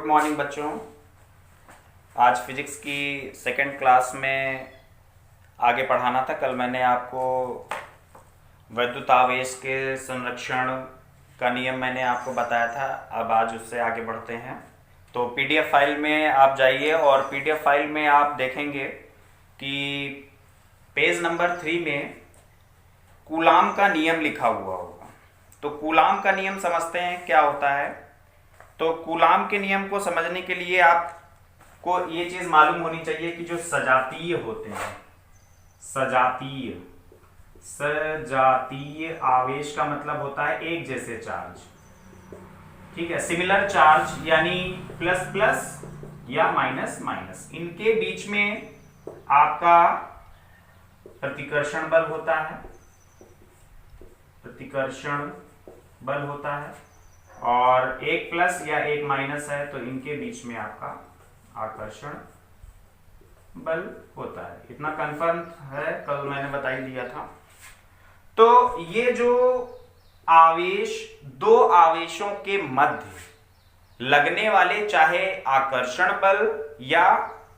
Good morning बच्चों। आज physics की सेकंड क्लास में आगे पढ़ाना था। कल मैंने आपको वैद्युत आवेश के संरक्षण का नियम मैंने आपको बताया था। अब आज उससे आगे बढ़ते हैं। तो पीडीएफ फाइल में आप जाइए और पीडीएफ फाइल में आप देखेंगे कि पेज नंबर 3 में कूलाम का नियम लिखा हुआ होगा। तो कूलाम का नियम समझते हैं क्या होता है। तो कूलाम के नियम को समझने के लिए आपको ये चीज मालूम होनी चाहिए कि जो सजातीय होते हैं, सजातीय आवेश का मतलब होता है एक जैसे चार्ज, ठीक है। सिमिलर चार्ज यानी प्लस प्लस या माइनस माइनस, इनके बीच में आपका प्रतिकर्षण बल होता है, प्रतिकर्षण बल होता है। और एक प्लस या एक माइनस है तो इनके बीच में आपका आकर्षण बल होता है। इतना कंफर्म है, कल मैंने बता ही दिया था। तो ये जो आवेश, दो आवेशों के मध्य लगने वाले चाहे आकर्षण बल या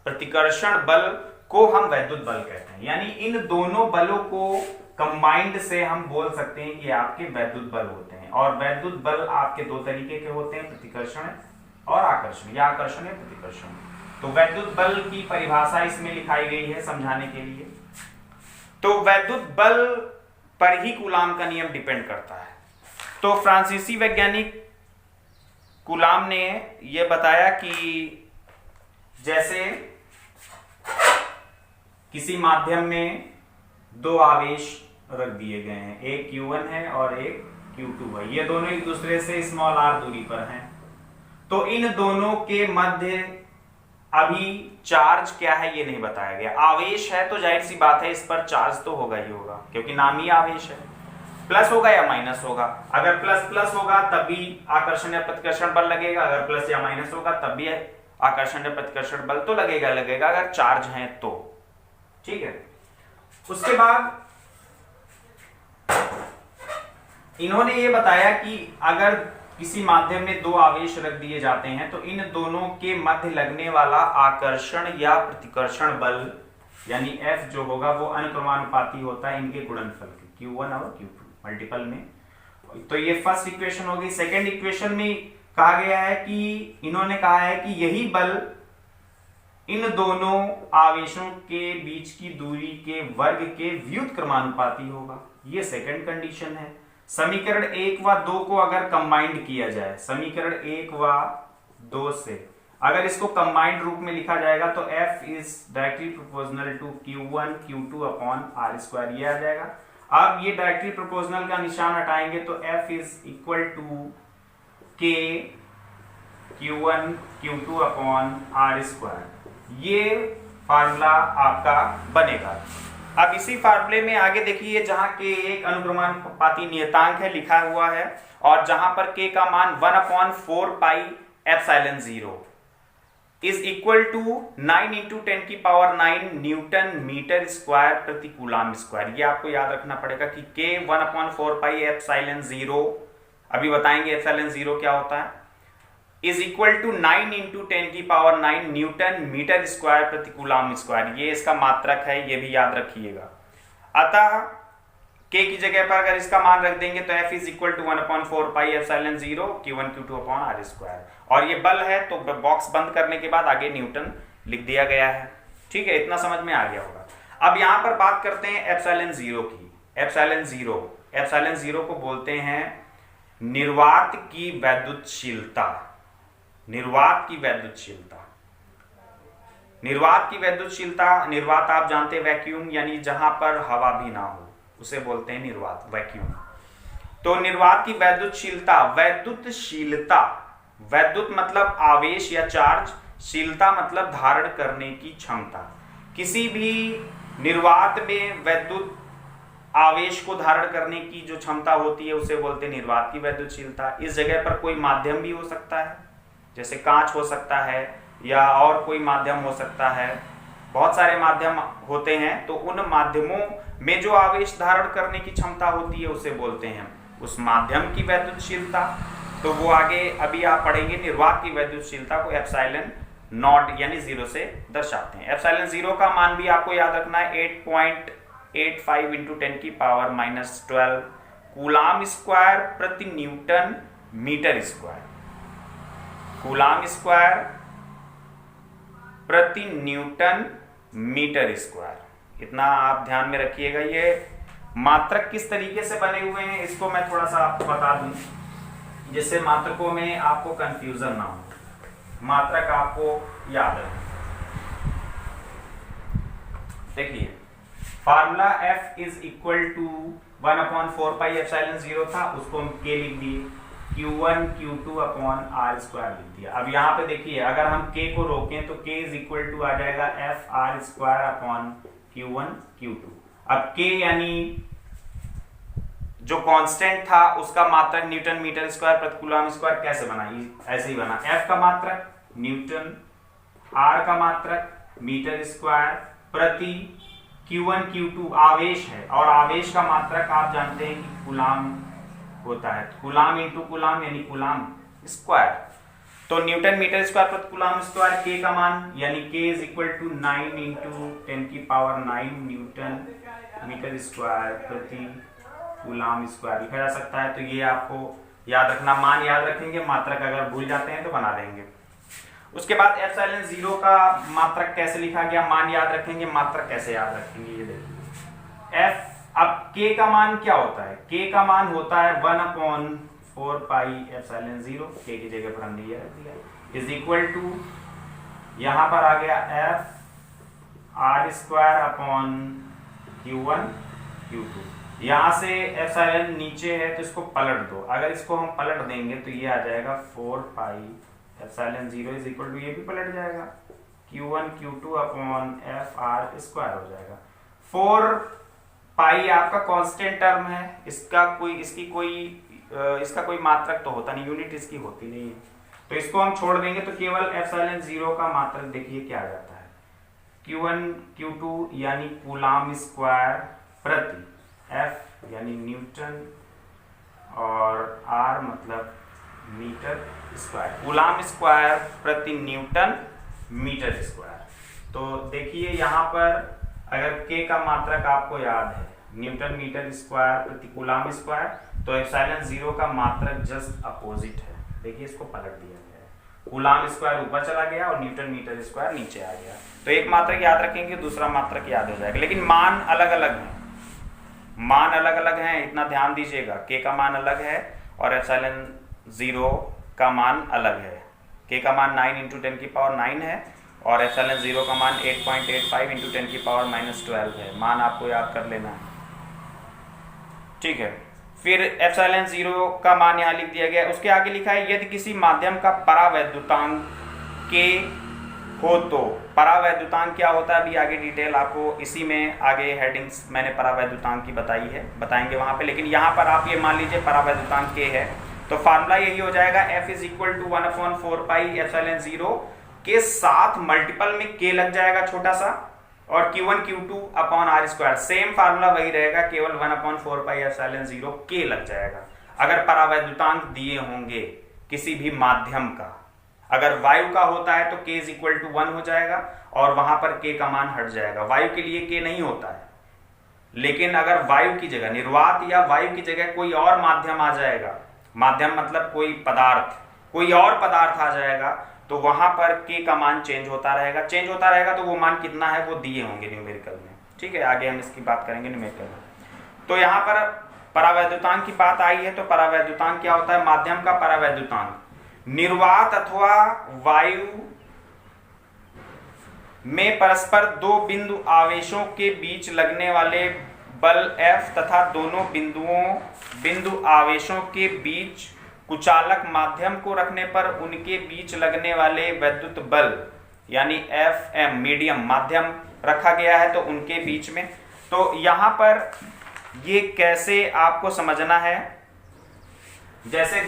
प्रतिकर्षण बल को हम वैद्युत बल कहते हैं। यानी इन दोनों बलों को कंबाइंड से हम बोल सकते हैं कि आपके वैद्युत बल होते हैं। और वैद्युत बल आपके दो तरीके के होते हैं, प्रतिकर्षण और आकर्षण, या आकर्षण या प्रतिकर्षण। तो वैद्युत बल की परिभाषा इसमें लिखाई गई है समझाने के लिए। तो वैद्युत बल पर ही कूलाम का नियम डिपेंड करता है। तो फ्रांसीसी वैज्ञानिक कूलाम ने यह बताया कि जैसे किसी माध्यम में दो आवेश रख दिए गए हैं, एक Q1 है और एक Q2 है। ये दोनों एक दूसरे से स्मॉल r दूरी पर हैं। तो इन दोनों के मध्य अभी चार्ज क्या है ये नहीं बताया गया। आवेश है तो जाहिर सी बात है इस पर चार्ज तो होगा ही होगा, क्योंकि नाम ही आवेश है। प्लस होगा या माइनस होगा। अगर प्लस प्लस होगा तब भी आकर्षण या प्रतिकर्षण बल लगेगा, अगर प्लस या माइनस होगा तब भी आकर्षण या प्रतिकर्षण बल तो लगेगा अगर चार्ज है तो, ठीक है। उसके बाद इन्होंने ये बताया कि अगर किसी माध्यम में दो आवेश रख दिए जाते हैं तो इन दोनों के मध्य लगने वाला आकर्षण या प्रतिकर्षण बल यानी F जो होगा वो अनुक्रमानुपाती होता है इनके गुणनफल के, Q1 और Q2 मल्टीपल में। तो ये फर्स्ट इक्वेशन होगी। सेकेंड इक्वेशन में कहा गया है कि इन्होंने कहा है कि यही बल इन दोनों आवेशों के बीच की दूरी के वर्ग के व्युत क्रमानुपाती होगा। ये सेकंड कंडीशन है। समीकरण 1 व 2 को अगर कंबाइंड किया जाए, समीकरण 1 व 2 से अगर इसको कंबाइंड रूप में लिखा जाएगा तो F is directly proportional to Q1 Q2 upon R², ये आ जाएगा। अब ये डायरेक्टली प्रोपोर्शनल का निशान हटाएंगे तो F is equal to K Q1 Q2 upon R²। ये फार्मूला आपका बनेगा। अब इसी फार्मूले में आगे देखिए जहां के एक अनुक्रमानुपाती नियतांक है लिखा हुआ है और जहां पर k का मान 1/4 pi epsilon 0 is equal to 9 × 10⁹ newton metre square प्रति कूलाम स्क्वायर। ये आपको याद रखना पड़ेगा कि k 1/4 पाई एप्सिलॉन 0, अभी बताएंगे एप्सिलॉन 0 क्या होता है, is equal to 9 × 10⁹ newton metre square प्रति कूलाम स्क्वायर। ये इसका मात्रक है, ये भी याद रखिएगा। अतः k की जगह पर अगर इसका मान रख देंगे तो F is equal to 1/4 pi epsilon 0 Q1 Q2 upon R²। और ये बल है तो बॉक्स बंद करने के बाद आगे न्यूटन लिख दिया गया है, ठीक है। इतना समझ में आ गया होगा। अब यहां पर बात करते हैं एप्सिलॉन 0 की। एप्सिलॉन 0 को बोलते हैं निर्वात की वैद्युतशीलता। निर्वात की वैद्युतशीलता, निर्वात आप जानते हैं वैक्यूम, यानी जहां पर हवा भी ना हो उसे बोलते हैं निर्वात, वैक्यूम। तो निर्वात की वैद्युतशीलता, वैद्युत मतलब आवेश या चार्ज, शीलता मतलब धारण करने की क्षमता। किसी भी निर्वात में वैद्युत आवेश को धारण करने की जो क्षमता होती है उसे बोलते हैं निर्वात की वैद्युतशीलता। इस जगह पर कोई माध्यम भी हो सकता है, जैसे कांच हो सकता है या और कोई माध्यम हो सकता है, बहुत सारे माध्यम होते हैं। तो उन माध्यमों में जो आवेश धारण करने की क्षमता होती है उसे बोलते हैं उस माध्यम की वैद्युतशीलता। तो वो आगे अभी आप पढ़ेंगे। निर्वात की वैद्युतशीलता को एप्सिलॉन नॉट यानी 0 से दर्शाते हैं। एप्सिलॉन 0 का मान भी आपको याद रखना है 8.85 इंटू 10 की पावर -12 कूलाम स्क्वायर प्रति newton metre square. Coulomb square प्रति न्यूटन मीटर स्क्वायर। इतना आप ध्यान में रखिएगा। ये मात्रक किस तरीके से बने हुए हैं इसको मैं थोड़ा सा आपको बता दूं, जिससे मात्रकों में आपको कंफ्यूजन ना हो, मात्रक आपको याद रहे। देखिए formula F is equal to 1/4 pi epsilon 0 था, उसको हम K लिख दिए, Q1 Q2 upon R square लिख दिया। अब यहाँ पे देखिए अगर हम K को रोकें तो K इज इक्वल टू आ जाएगा F R square upon Q1 Q2। अब K यानी जो कांस्टेंट था उसका मात्रक न्यूटन मीटर स्क्वायर प्रति कूलम स्क्वायर कैसे बना, ऐसे ही बना। F का मात्रक न्यूटन, R का मात्रक मीटर स्क्वायर प्रति Q1 Q2 आवेश है, और आवेश का मात्रक आप जानते हैं कि कूलम होता है, कूलम इंटू कूलम यानी कूलम स्क्वायर। तो न्यूटन मीटर स्क्वायर प्रति कूलम स्क्वायर K का मान यानी K is equal to 9 into 10 की पावर 9 न्यूटन मीटर स्क्वायर प्रति कूलम स्क्वायर लिखा जा सकता है। तो ये आपको याद रखना, मान याद रखेंगे, मात्रक अगर भूल जाते हैं तो बना देंगे। उसके बाद एप्सिलॉन 0 का मात्रक कैसे लिखा गया, मान याद रखेंगे, मात्रक कैसे याद रखेंगे, ये देखिए F। अब K का मान क्या होता है, K का मान होता है 1/4 पाई एप्सिलॉन 0, K की जगह पर हमने ये रख दिया, इज इक्वल टू यहां पर आ गया F R square upon Q1 Q2। यहां से एप्सिलॉन नीचे है तो इसको पलट दो, अगर इसको हम पलट देंगे तो ये आ जाएगा 4 pi epsilon 0 is equal to, ये भी पलट जाएगा Q1 Q2 upon F R square हो जाएगा। 4 पाई आपका कांस्टेंट टर्म है, इसका कोई मात्रक तो होता नहीं, यूनिट इसकी होती नहीं है, तो इसको हम छोड़ देंगे। तो केवल एप्सिलॉन 0 का मात्रक देखिए क्या आ जाता है, Q1 Q2 यानी कूलम स्क्वायर प्रति F यानी न्यूटन और R मतलब मीटर स्क्वायर, कूलम स्क्वायर प्रति न्यूटन मीटर स्क्वायर। तो देखिए यहाँ पर अगर K का मात्रक आपको याद है न्यूटन मीटर स्क्वायर प्रति कूलम स्क्वायर, तो एप्सिलॉन 0 का मात्रक जस्ट अपोजिट है। देखिए इसको पलट दिया गया है, कूलम स्क्वायर ऊपर चला गया और न्यूटन मीटर स्क्वायर नीचे आ गया। तो एक मात्रक याद रखेंगे, दूसरा मात्रक याद हो जाएगा, लेकिन मान अलग अलग है, मान अलग अलग हैं, इतना ध्यान दीजिएगा। K का मान अलग है और एप्सिलॉन 0 का मान अलग है। K का मान 9 इंटू 10 की पावर 9 है और एप्सिलॉन 0 का मान 8.85 इंटू 10 की पावर -12 है। मान आपको याद कर लेना है, ठीक है। फिर एप्सिलॉन 0 का मान यहाँ लिख दिया गया। उसके आगे लिखा है यदि किसी माध्यम का परावैद्युतांक K हो तो। परावैद्युतांक क्या होता है अभी आगे डिटेल आपको इसी में आगे हेडिंग्स मैंने परावैद्युतांक की बताई है, बताएंगे वहां पे, लेकिन यहाँ पर आप ये मान लीजिए परावैद्युतांक K है, तो फार्मूला यही हो जाएगा F is equal to 1/4 pi epsilon 0 के साथ मल्टीपल में K लग जाएगा छोटा सा, और Q1 Q2 upon R square, same formula वही रहेगा, केवल 1/4 पाई एप्सिलॉन 0 K लग जाएगा। अगर परावैद्युतांक दिए होंगे किसी भी माध्यम का, अगर वायु का होता है तो K इज इक्वल टू 1 हो जाएगा और वहां पर K का मान हट जाएगा। वायु के लिए K नहीं होता है, लेकिन अगर वायु की जगह निर्वात या वायु की जगह कोई और माध्यम आ जाएगा, माध्यम मतलब कोई पदार्थ, कोई और पदार्थ आ जाएगा, तो वहां पर K का मान चेंज होता रहेगा। चेंज होता रहेगा तो वो मान कितना है वो दिए होंगे न्यूमेरिकल में, ठीक है, आगे हम इसकी बात करेंगे न्यूमेरिकल में। तो यहाँ पर परावैद्युतांक की बात आई है, तो परावैद्युतांक क्या होता है, माध्यम का परावैद्युतांक निर्वात अथवा वायु में परस्पर दो बिंदु आवेशों के बीच लगने वाले बल F तथा दोनों बिंदु आवेशों के बीच कुचालक माध्यम को रखने पर उनके बीच लगने वाले वैद्युत बल यानी Fm मीडियम माध्यम रखा गया है, तो उनके बीच में। तो यहां पर ये कैसे आपको समझना है, जैसे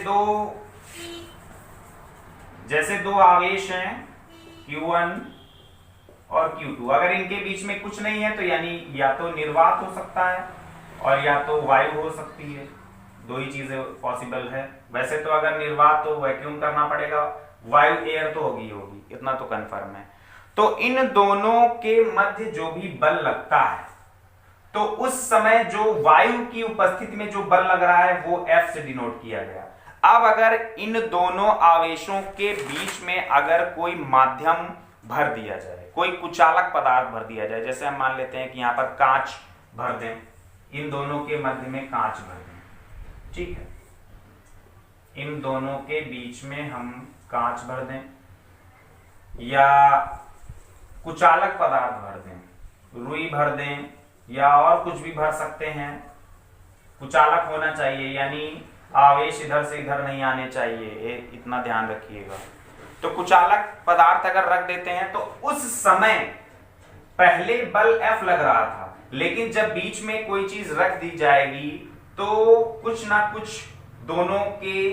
दो आवेश हैं Q1 और Q2, अगर इनके बीच में कुछ नहीं है तो यानी या तो निर्वात हो सकता है और या तो वायु हो सकती है, दो ही चीजें पॉसिबल है। वैसे तो अगर निर्वात तो वैक्यूम करना पड़ेगा, वायु एयर तो होगी होगी, इतना तो कंफर्म है। तो इन दोनों के मध्य जो भी बल लगता है तो उस समय जो वायु की उपस्थिति में जो बल लग रहा है वो F से डिनोट किया गया। अब अगर इन दोनों आवेशों के बीच में अगर कोई माध्यम भर दिया जाए, कोई कुचालक पदार्थ भर दिया जाए, जैसे हम मान लेते हैं कि यहां पर कांच भर दें, इन दोनों के मध्य में कांच भर दें, ठीक है, इन दोनों के बीच में हम कांच भर दें या कुचालक पदार्थ भर दें, रुई भर दें या और कुछ भी भर सकते हैं। कुचालक होना चाहिए, यानी आवेश इधर से इधर नहीं आने चाहिए, इतना ध्यान रखिएगा। तो कुचालक पदार्थ अगर रख देते हैं तो उस समय पहले बल F लग रहा था, लेकिन जब बीच में कोई चीज रख दी जाएगी तो कुछ ना कुछ दोनों के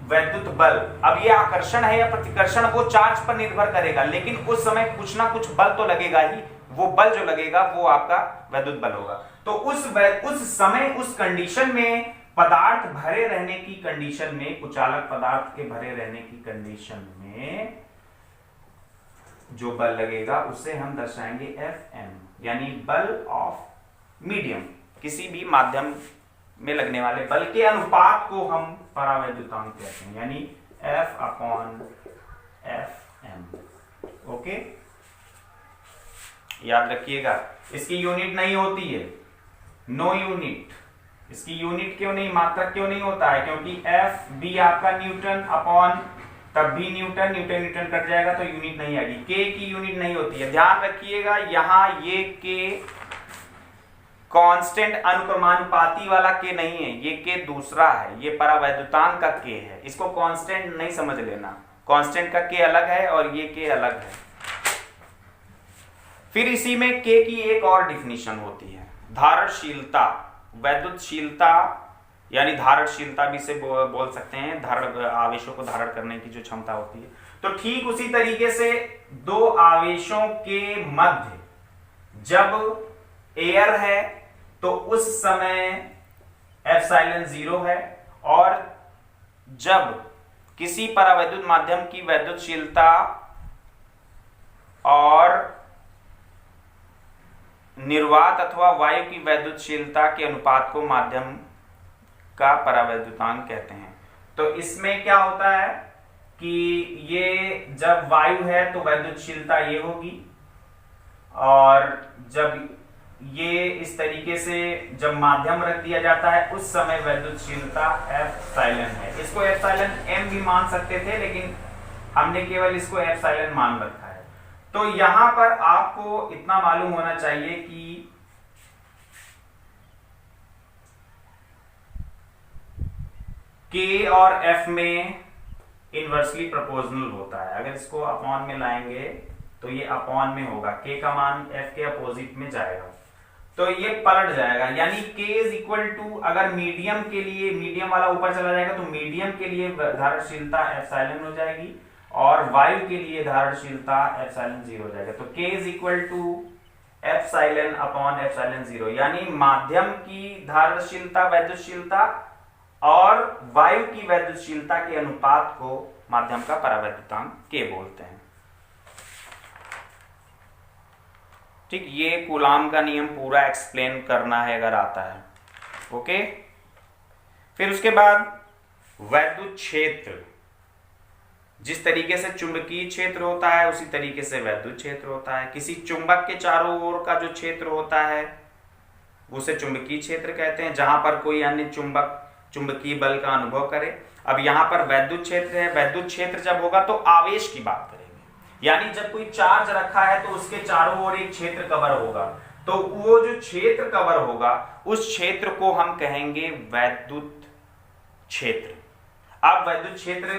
वैद्युत बल, अब ये आकर्षण है या प्रतिकर्षण वो चार्ज पर निर्भर करेगा, लेकिन उस समय कुछ ना कुछ बल तो लगेगा ही, वो बल जो लगेगा वो आपका वैद्युत बल होगा। तो उस समय उस कंडीशन में पदार्थ भरे रहने की कंडीशन में, कुचालक पदार्थ के भरे रहने की कंडीशन में जो बल लगेगा उसे हम दर्शाएंगे Fm, यानी बल ऑफ मीडियम, किसी भी माध्यम में लगने वाले बल के अनुपात को हम परावैद्युतांक कहते हैं, यानी F/Fm। ओके, याद रखिएगा। इसकी यूनिट नहीं होती है, नो यूनिट। इसकी यूनिट क्यों नहीं, मात्रक क्यों नहीं होता है? क्योंकि एफ बी आपका न्यूटन अपॉन, तब भी न्यूटन, न्यूटन न्यूटन कट जाएगा तो यूनिट नहीं आएगी। के की यूनिट नहीं होती है, ध्यान रखिएगा। यहां ये के कांस्टेंट अनुक्रमानुपाती वाला के नहीं है, ये के दूसरा है, ये परावैद्युतांक का के है। इसको कांस्टेंट नहीं समझ लेना, कांस्टेंट का के अलग है और ये के अलग है। फिर इसी में के की एक और डिफिनीशन होती है, धारणशीलता, वैद्युतशीलता, यानी धारणशीलता भी से बोल सकते हैं, धारण, आवेशों को धारण करने की जो क्षमता होती है। तो ठीक उसी तरीके से दो आवेशों के मध्य जब एयर है तो उस समय एप्सिलॉन 0 है, और जब किसी परावैद्युत माध्यम की वैद्युतशीलता और निर्वात अथवा वायु की वैद्युतशीलता के अनुपात को माध्यम का परावैद्युतांक कहते हैं। तो इसमें क्या होता है कि ये जब वायु है तो वैद्युतशीलता ये होगी, और जब ये इस तरीके से जब माध्यम रख दिया जाता है उस समय वैद्युतशीलता एप्सिलॉन है। इसको एप्सिलॉन m भी मान सकते थे, लेकिन हमने केवल इसको एप्सिलॉन मान रखा है। तो यहां पर आपको इतना मालूम होना चाहिए कि K और F में इनवर्सली प्रोपोर्शनल होता है। अगर इसको अपॉन में लाएंगे तो ये अपॉन में होगा, K का मान F के अपोजिट में जाएगा तो ये पलट जाएगा, यानी K इज इक्वल टू, अगर मीडियम के लिए, मीडियम वाला ऊपर चला जाएगा तो मीडियम के लिए धारणशीलता एप्सिलॉन हो जाएगी और वायु के लिए धारणशीलता एप्सिलॉन 0 हो जाएगा। तो K is equal to epsilon upon epsilon 0, यानी माध्यम की धारणशीलता वैद्युतशीलता और वायु की वैद्युतशीलता के अनुपात को माध्यम का परावैद्युतांक K बोलते हैं। ठीक, ये कूलाम का नियम पूरा एक्सप्लेन करना है अगर आता है। ओके, फिर उसके बाद वैद्युत क्षेत्र, जिस तरीके से चुंबकीय क्षेत्र होता है उसी तरीके से वैद्युत क्षेत्र होता है। किसी चुंबक के चारों ओर का जो क्षेत्र होता है उसे चुंबकीय क्षेत्र कहते हैं, जहां पर कोई अन्य चुंबकीय बल का अनुभव करे। अब यहां पर वैद्युत क्षेत्र है, वैद्युत क्षेत्र जब होगा तो आवेश की बात करेंगे, यानी जब कोई चार्ज रखा है तो उसके चारों ओर एक क्षेत्र कवर होगा, तो वो जो क्षेत्र कवर होगा उस क्षेत्र को हम कहेंगे वैद्युत क्षेत्र। अब वैद्युत क्षेत्र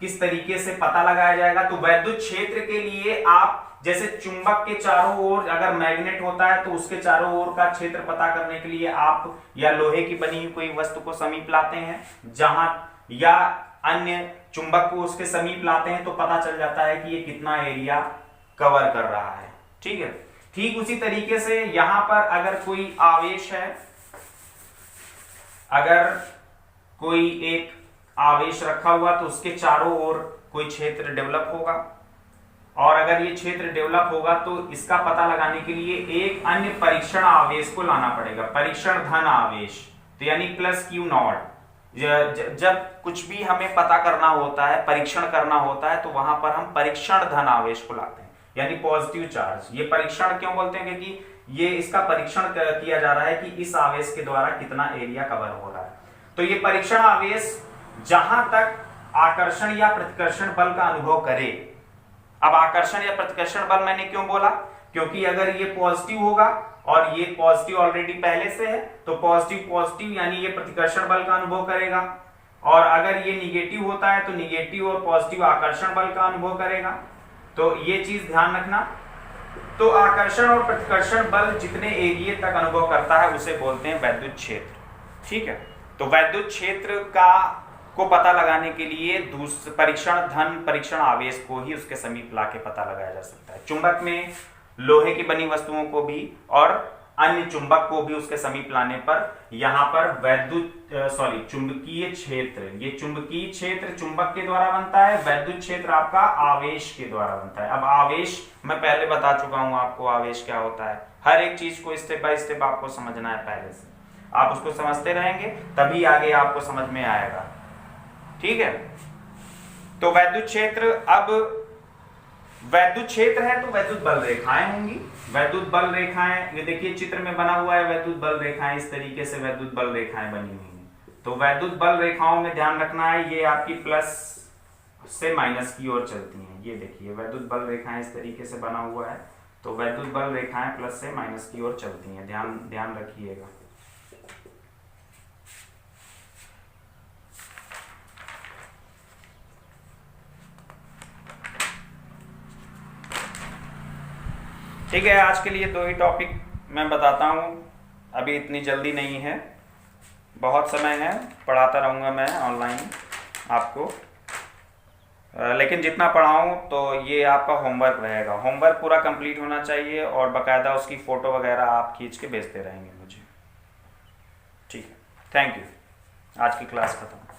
किस तरीके से पता लगाया जाएगा? तो वैद्युत क्षेत्र के लिए आप जैसे चुंबक के चारों ओर अगर मैग्नेट होता है तो उसके चारों ओर का क्षेत्र पता करने के लिए आप या लोहे की बनी हुई कोई वस्तु को समीप लाते हैं, जहां या अन्य चुंबक को उसके समीप लाते हैं तो पता चल जाता है कि ये कितना एरिया कवर कर रहा है। ठीक है, ठीक उसी तरीके से यहां पर अगर कोई आवेश है, अगर कोई एक आवेश रखा हुआ तो उसके चारों ओर कोई क्षेत्र डेवलप होगा, और अगर ये क्षेत्र डेवलप होगा तो इसका पता लगाने के लिए एक अन्य परीक्षण आवेश को लाना पड़ेगा, परीक्षण धन आवेश, तो यानी प्लस क्यू नॉट। जब कुछ भी हमें पता करना होता है, परीक्षण करना होता है, तो वहां पर हम परीक्षण धन आवेश को लाते हैं, यानी पॉजिटिव चार्ज। ये परीक्षण क्यों बोलते हैं? क्योंकि ये इसका परीक्षण किया जा रहा है कि इस आवेश के द्वारा कितना एरिया कवर हो रहा है। तो ये परीक्षण आवेश जहां तक आकर्षण या प्रतिकर्षण बल का अनुभव करे। अब आकर्षण या प्रतिकर्षण बल मैंने क्यों बोला? क्योंकि अगर ये पॉजिटिव होगा और ये पॉजिटिव ऑलरेडी पहले से है, तो पॉजिटिव पॉजिटिव यानी ये प्रतिकर्षण बल का अनुभव करेगा, और अगर ये निगेटिव होता है तो निगेटिव और पॉजिटिव आकर्षण बल का अनुभव करेगा। तो ये चीज ध्यान रखना। तो आकर्षण और प्रतिकर्षण बल जितने एरिया तक अनुभव करता है उसे बोलते हैं वैद्युत क्षेत्र। ठीक है, तो वैद्युत क्षेत्र को पता लगाने के लिए परीक्षण धन परीक्षण आवेश को ही उसके समीप लाके पता लगाया जा सकता है। चुंबक में लोहे की बनी वस्तुओं को भी और अन्य चुंबक को भी उसके समीप लाने पर यहाँ पर चुंबकीय क्षेत्र, ये चुंबकीय क्षेत्र चुंबक के द्वारा बनता है, वैद्युत क्षेत्र आपका आवेश के द्वारा बनता है। अब आवेश मैं पहले बता चुका हूं आपको, आवेश क्या होता है। हर एक चीज को स्टेप बाय स्टेप आपको समझना है, पहले से आप उसको समझते रहेंगे तभी आगे आपको समझ में आएगा। ठीक है, तो वैद्युत क्षेत्र, अब वैद्युत क्षेत्र है तो वैद्युत बल रेखाएं होंगी। वैद्युत बल रेखाएं, ये देखिए चित्र में बना हुआ है वैद्युत बल रेखाएं, इस तरीके से वैद्युत बल रेखाएं बनी हुई हैं। तो वैद्युत बल रेखाओं में ध्यान रखना है, ये आपकी प्लस से माइनस की ओर चलती हैं। ये देखिए वैद्युत बल रेखाएं इस तरीके से बना हुआ है, तो वैद्युत बल रेखाएं प्लस से माइनस की ओर चलती हैं, ध्यान रखिएगा। ठीक है, आज के लिए 2 ही टॉपिक मैं बताता हूँ, अभी इतनी जल्दी नहीं है, बहुत समय है, पढ़ाता रहूँगा मैं ऑनलाइन आपको, लेकिन जितना पढ़ाऊँ तो ये आपका होमवर्क रहेगा। होमवर्क पूरा कंप्लीट होना चाहिए और बाकायदा उसकी फ़ोटो वगैरह आप खींच के भेजते रहेंगे मुझे। ठीक है, थैंक यू। आज की क्लास खत्म।